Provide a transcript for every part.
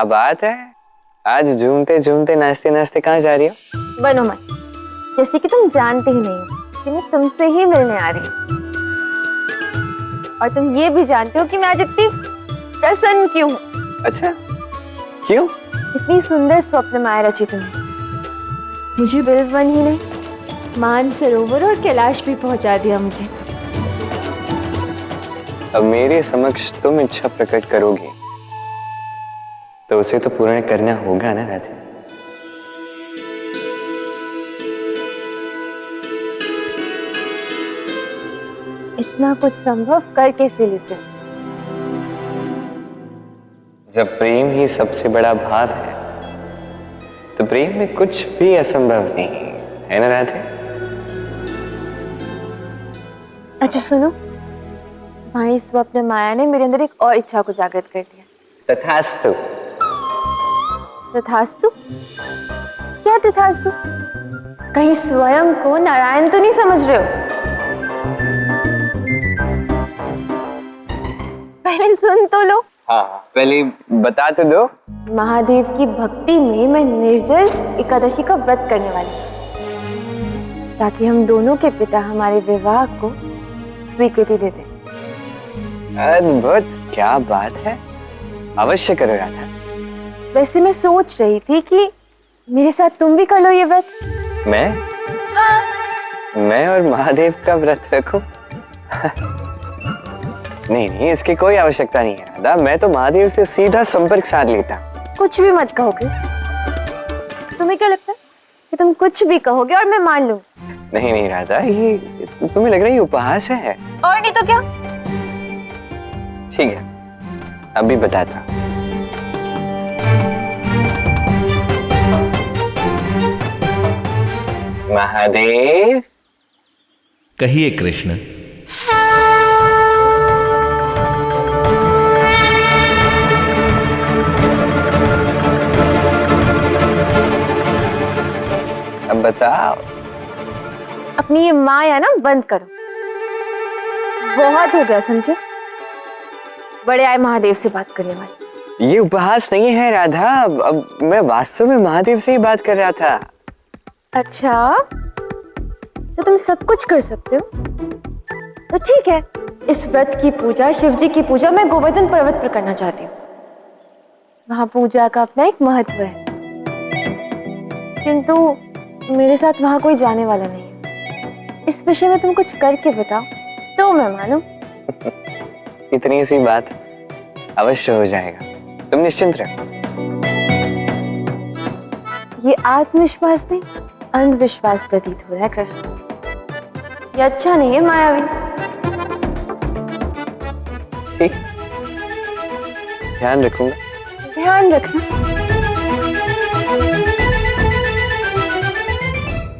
बात है, आज झूमते झूमते नाचते नाचते कहाँ जा रही हो? बनो मत, जैसे कि तुम जानते ही नहीं हो कि मैं तुमसे ही मिलने आ रही हूँ। और तुम ये भी जानते हो कि मैं आज इतनी प्रसन्न क्यों हूँ। अच्छा, क्यों? इतनी सुंदर स्वप्न माया रची तुमने। मुझे बिल्वन ही नहीं, मानसरोवर और कैलाश भी पहुंचा दिया मुझे। अब मेरे समक्ष तुम इच्छा प्रकट करोगी तो उसे तो पूर्ण करना होगा ना राधे। इतना कुछ संभव कर कैसे लेते हो? जब प्रेम ही सबसे बड़ा भाव है तो प्रेम में कुछ भी असंभव नहीं है ना राधे। अच्छा सुनो, तुम्हारी स्वप्न माया ने मेरे अंदर एक और इच्छा को जागृत कर दिया। तथास्तु। तथास्तु? क्या तथास्तु? कहीं स्वयं को नारायण तो नहीं समझ रहे हो? पहले सुन तो लो। हाँ, पहले बता तो दो। महादेव की भक्ति में मैं निर्जल एकादशी का व्रत करने वाली हूँ, ताकि हम दोनों के पिता हमारे विवाह को स्वीकृति दे दें। अद्भुत, क्या बात है, अवश्य करो राधा। वैसे मैं सोच रही थी कि मेरे साथ तुम भी कर लो ये व्रत। मैं? हाँ। मैं और महादेव का व्रत रखूं? नहीं नहीं, इसकी कोई आवश्यकता नहीं है राधा। मैं तो महादेव से सीधा संपर्क साध लेता। कुछ भी मत कहोगे? तुम्हें क्या लगता है कि तुम कुछ भी कहोगे और मैं मान लूं? नहीं नहीं राधा, ये तुम्हें लग रहा है ये उपहास है। और नहीं तो क्या? ठीक है, अभी बताता। महादेव। कहिए कृष्ण। अब बताओ। अपनी ये माया ना बंद करो, बहुत हो गया समझे? बड़े आए महादेव से बात करने वाले। ये उपहास नहीं है राधा, अब मैं वास्तव में महादेव से ही बात कर रहा था। अच्छा, तो तुम सब कुछ कर सकते हो? तो ठीक है, इस व्रत की पूजा, शिव जी की पूजा मैं गोवर्धन पर्वत पर करना चाहती हूँ। वहां पूजा का अपना एक महत्व है, किंतु मेरे साथ वहां कोई जाने वाला नहीं है। इस विषय में तुम कुछ करके बताओ तो मैं मानूं। इतनी सी बात अवश्य हो जाएगा, तुम निश्चिंत रहो। ये आत्मविश्वास नहीं, अंधविश्वास प्रतीत हो रहा है कृष्ण। ये अच्छा नहीं है मायावी। ठीक, ध्यान रखूंगा। ध्यान रखना।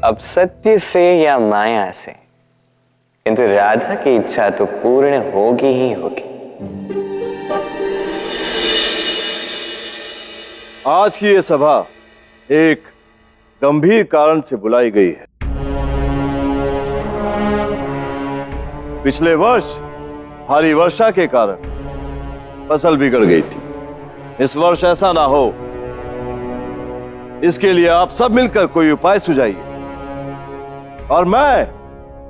अब सत्य से या माया से, किंतु राधा की इच्छा तो पूर्ण होगी ही होगी। आज की ये सभा एक गंभीर कारण से बुलाई गई है। पिछले वर्ष भारी वर्षा के कारण फसल बिगड़ गई थी। इस वर्ष ऐसा ना हो, इसके लिए आप सब मिलकर कोई उपाय सुझाइए और मैं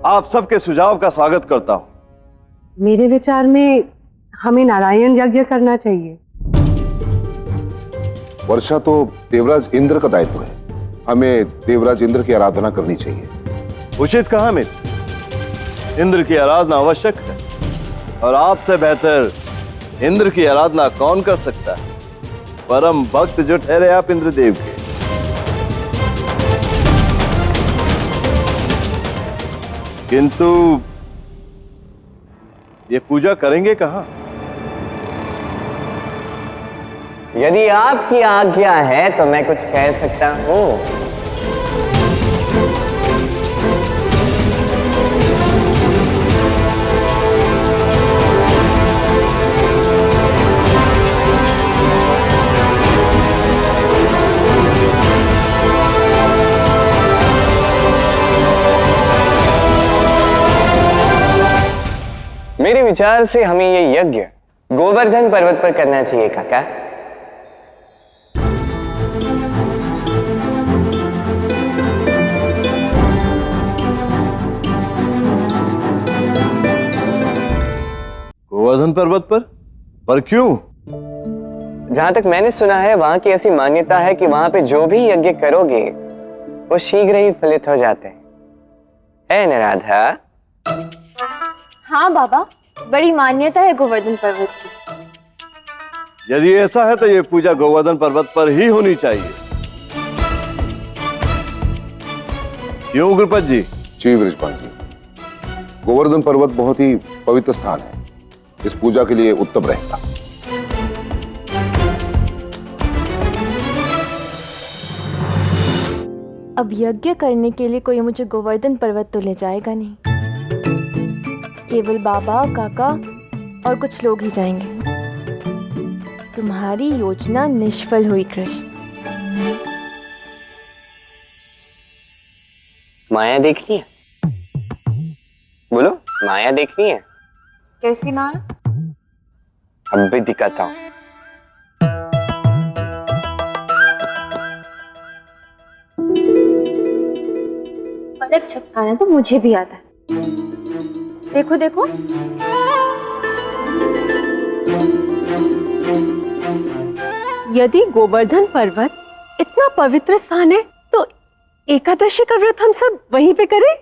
आप सबके सुझाव का स्वागत करता हूं। मेरे विचार में हमें नारायण यज्ञ करना चाहिए। वर्षा तो देवराज इंद्र का दायित्व है, हमें देवराज इंद्र की आराधना करनी चाहिए। उचित कहा मित्र, इंद्र की आराधना आवश्यक है और आपसे बेहतर इंद्र की आराधना कौन कर सकता है? परम भक्त जो ठहरे आप इंद्रदेव के। किंतु ये पूजा करेंगे कहां? यदि आपकी आज्ञा है तो मैं कुछ कह सकता हूं। मेरे विचार से हमें ये यज्ञ गोवर्धन पर्वत पर करना चाहिए काका। गोवर्धन पर्वत पर क्यों? जहां तक मैंने सुना है वहां की ऐसी मान्यता है कि वहां पे जो भी यज्ञ करोगे वो शीघ्र ही फलित हो जाते हैं, है न राधा? हाँ बाबा, बड़ी मान्यता है गोवर्धन पर्वत की। यदि ऐसा है तो ये पूजा गोवर्धन पर्वत पर ही होनी चाहिए। क्यों गुरुपत जी? जी वृषभान जी, गोवर्धन पर्वत बहुत ही पवित्र स्थान है, इस पूजा के लिए उत्तम रहेगा। अब यज्ञ करने के लिए कोई मुझे गोवर्धन पर्वत तो ले जाएगा नहीं, केवल बाबा, काका और कुछ लोग ही जाएंगे। तुम्हारी योजना निष्फल हुई कृष्ण। माया देखनी है? बोलो, माया देखनी है? कैसी माया? अब भी दिखाता हूं। पलक झपकाना तो मुझे भी आता है। देखो देखो, यदि गोवर्धन पर्वत इतना पवित्र स्थान है तो एकादशी का व्रत हम सब वहीं पे करें।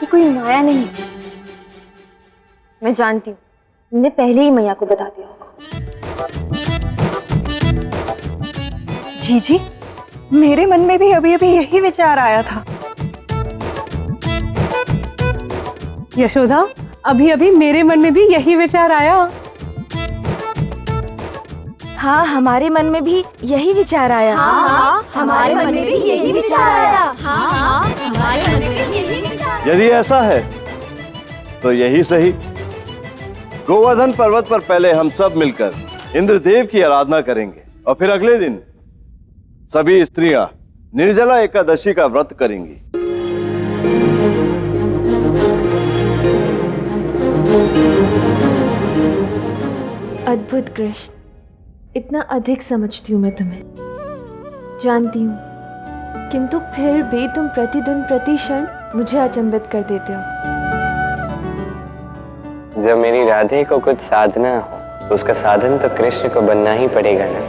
ये कोई माया नहीं, मैं जानती हूँ, तुमने पहले ही मैया को बता दिया होगा। जी, मेरे मन में भी अभी अभी यही विचार आया था। यशोदा, अभी अभी मेरे मन में भी यही विचार आया। हाँ, हमारे मन में भी यही विचार आया। हाँ, हमारे मन में भी यही विचार आया। हाँ, हमारे मन में भी यही विचार। यदि ऐसा है तो यही सही। गोवर्धन पर्वत पर पहले हम सब मिलकर इंद्रदेव की आराधना करेंगे और फिर अगले दिन सभी स्त्रियां निर्जला एकादशी का व्रत करेंगी। अद्भुत कृष्ण, इतना अधिक समझती हूँ मैं तुम्हें, जानती हूँ, किंतु फिर भी तुम प्रतिदिन प्रति क्षण मुझे अचंभित कर देते हो। जब मेरी राधे को कुछ साधना हो तो उसका साधन तो कृष्ण को बनना ही पड़ेगा ना।